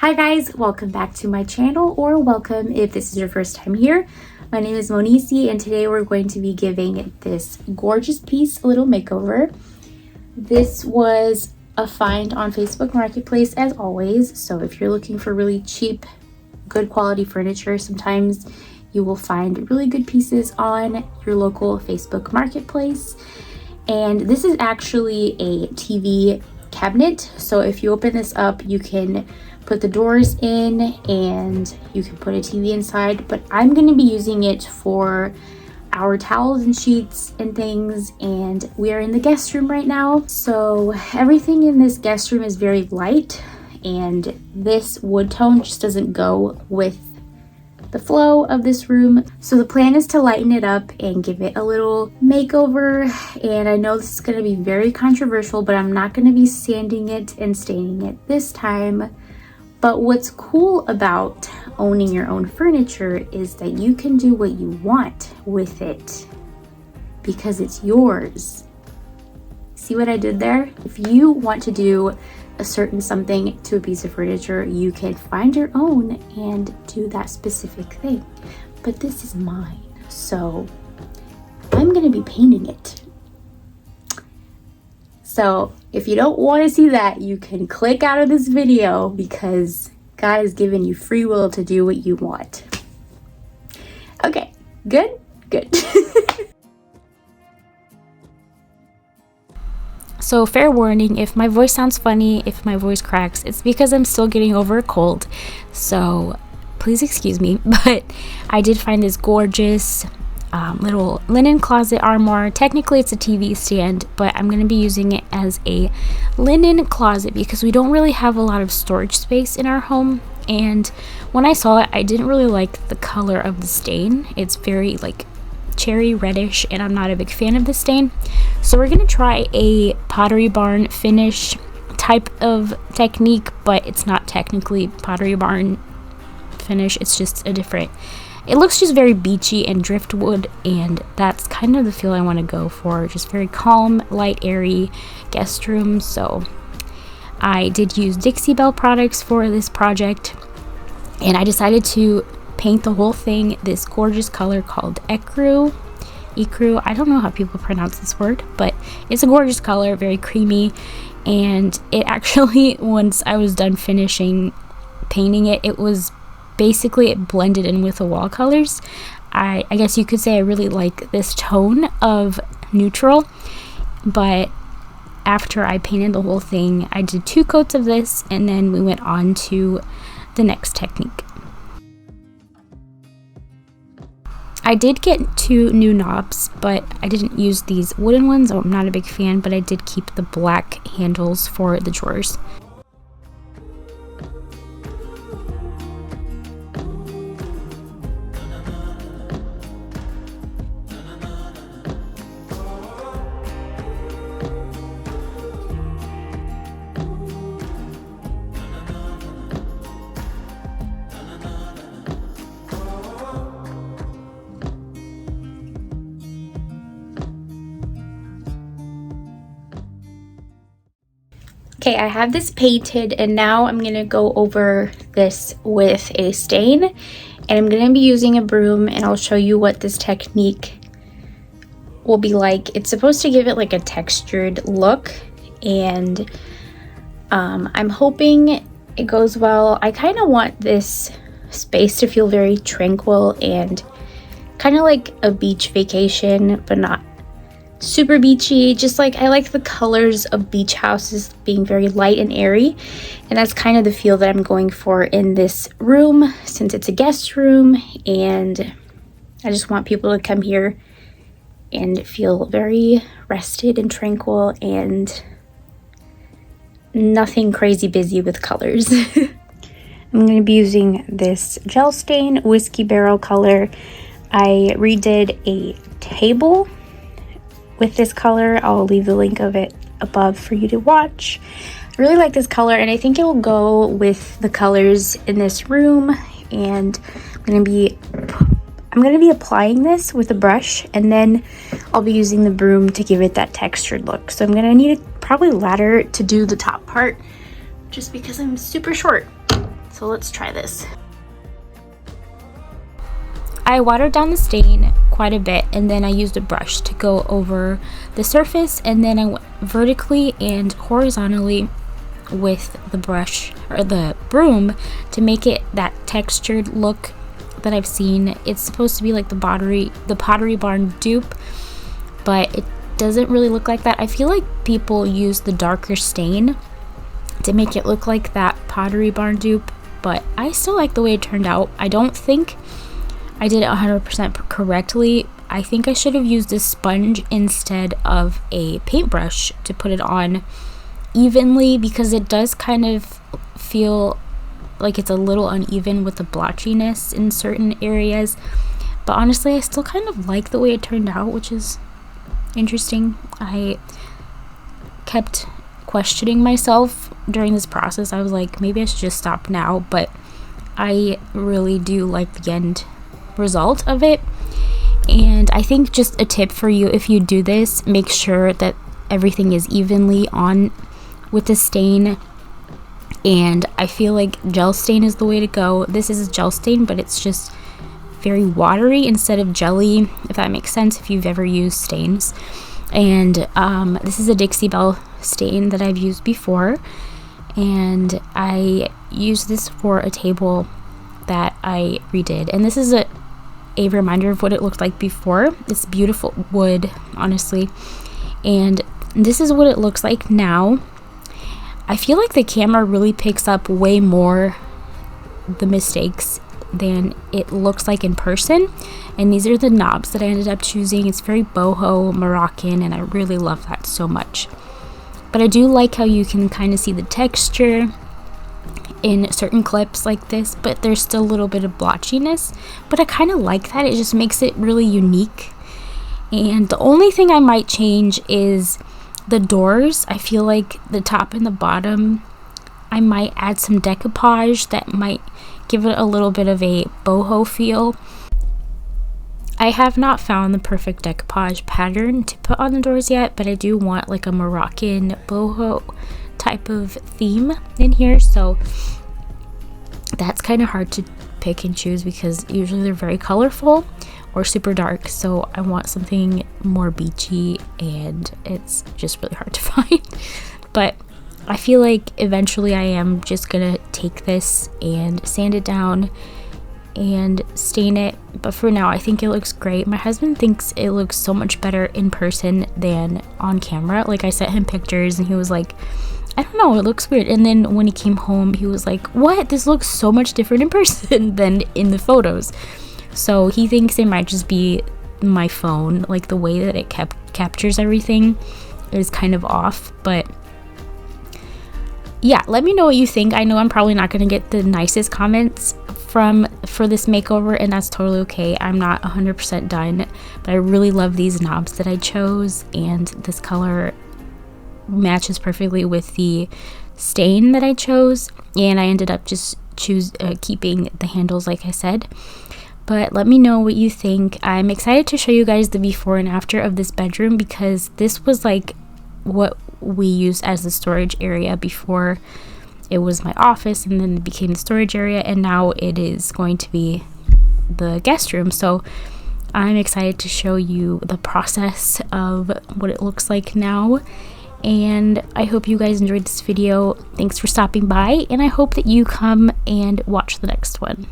Hi guys, welcome back to my channel, or welcome if this is your first time here. My name is Monici and today we're going to be giving this gorgeous piece a little makeover. This was a find on Facebook Marketplace as always, so if you're looking for really cheap, good quality furniture, sometimes you will find really good pieces on your local Facebook Marketplace. And this is actually a TV cabinet, so if you open this up you can put the doors in and you can put a TV inside, but I'm going to be using it for our towels and sheets and things, and we are in the guest room right now, so everything in this guest room is very light and this wood tone just doesn't go with the flow of this room. So the plan is to lighten it up and give it a little makeover, and I know this is going to be very controversial, but I'm not going to be sanding it and staining it this time. But what's cool about owning your own furniture is that you can do what you want with it because it's yours. See what I did there? If you want to do a certain something to a piece of furniture, you can find your own and do that specific thing. But this is mine, so I'm gonna be painting it. So if you don't want to see that, you can click out of this video because God has given you free will to do what you want. Okay, good? Good. So fair warning, if my voice sounds funny, if my voice cracks, it's because I'm still getting over a cold. So please excuse me, but I did find this gorgeous little linen closet armoire. Technically it's a TV stand, but I'm going to be using it as a linen closet because we don't really have a lot of storage space in our home. And when I saw it, I didn't really like the color of the stain. It's very like cherry reddish and I'm not a big fan of the stain. So we're going to try a Pottery Barn finish type of technique, but it's not technically Pottery Barn finish. It's just a different, it looks just very beachy and driftwood, and that's kind of the feel I want to go for. Just very calm, light, airy guest room. So I did use Dixie Belle products for this project, and I decided to paint the whole thing this gorgeous color called ecru. I don't know how people pronounce this word, but it's a gorgeous color, very creamy. And it actually, once I was done finishing painting it, it was basically, it blended in with the wall colors. I guess you could say I really like this tone of neutral, but after I painted the whole thing, I did 2 coats of this and then we went on to the next technique. I did get 2 new knobs, but I didn't use these wooden ones. I'm not a big fan, but I did keep the black handles for the drawers. Okay, I have this painted and now I'm going to go over this with a stain, and I'm going to be using a broom, and I'll show you what this technique will be like. It's supposed to give it like a textured look, and I'm hoping it goes well. I kind of want this space to feel very tranquil and kind of like a beach vacation, but not super beachy. Just like, I like the colors of beach houses being very light and airy, and that's kind of the feel that I'm going for in this room since it's a guest room, and I just want people to come here and feel very rested and tranquil and nothing crazy busy with colors. I'm going to be using this gel stain whiskey barrel color. I redid a table with this color. I'll leave the link of it above for you to watch. I really like this color, and I think it will go with the colors in this room. And I'm going to be applying this with a brush, and then I'll be using the broom to give it that textured look. So I'm going to need probably a ladder to do the top part just because I'm super short. So So let's try this. I watered down the stain quite a bit, and then I used a brush to go over the surface, and then I went vertically and horizontally with the brush or the broom to make it that textured look that I've seen. It's supposed to be like the Pottery Barn dupe, but it doesn't really look like that. I feel like people use the darker stain to make it look like that Pottery Barn dupe, but I still like the way it turned out. I don't think I did it 100% correctly. I think I should have used a sponge instead of a paintbrush to put it on evenly, because it does kind of feel like it's a little uneven with the blotchiness in certain areas. But honestly, I still kind of like the way it turned out, which is interesting. I kept questioning myself during this process. I was like, maybe I should just stop now, but I really do like the end result of it. And I think just a tip for you, if you do this, make sure that everything is evenly on with the stain. And I feel like gel stain is the way to go. This is a gel stain, but it's just very watery instead of jelly, if that makes sense, if you've ever used stains. And this is a Dixie Belle stain that I've used before, and I used this for a table that I redid, and this is a reminder of what it looked like before. It's beautiful wood, honestly, and this is what it looks like now. I feel like the camera really picks up way more the mistakes than it looks like in person. And these are the knobs that I ended up choosing. It's very boho Moroccan, and I really love that so much. But I do like how you can kind of see the texture in certain clips like this, but there's still a little bit of blotchiness, but I kind of like that. It just makes it really unique. And the only thing I might change is the doors. I feel like the top and the bottom, I might add some decoupage that might give it a little bit of a boho feel. I have not found the perfect decoupage pattern to put on the doors yet, but I do want like a Moroccan boho type of theme in here, so that's kind of hard to pick and choose because usually they're very colorful or super dark, so I want something more beachy, and it's just really hard to find. But I feel like eventually I am just gonna take this and sand it down and stain it, but for now I think it looks great. My husband thinks it looks so much better in person than on camera. Like, I sent him pictures and he was like, I don't know, it looks weird. And then when he came home, he was like, what? This looks so much different in person than in the photos. So he thinks it might just be my phone, like the way that it captures everything is kind of off. But yeah, let me know what you think. I know I'm probably not going to get the nicest comments for this makeover, and that's totally okay. I'm not 100% done, but I really love these knobs that I chose, and this color matches perfectly with the stain that I chose, and I ended up just keeping the handles like I said. But let me know what you think. I'm excited to show you guys the before and after of this bedroom, because this was like what we used as the storage area before. It was my office, and then it became the storage area, and now it is going to be the guest room. So I'm excited to show you the process of what it looks like now, and I hope you guys enjoyed this video. Thanks for stopping by, and I hope that you come and watch the next one.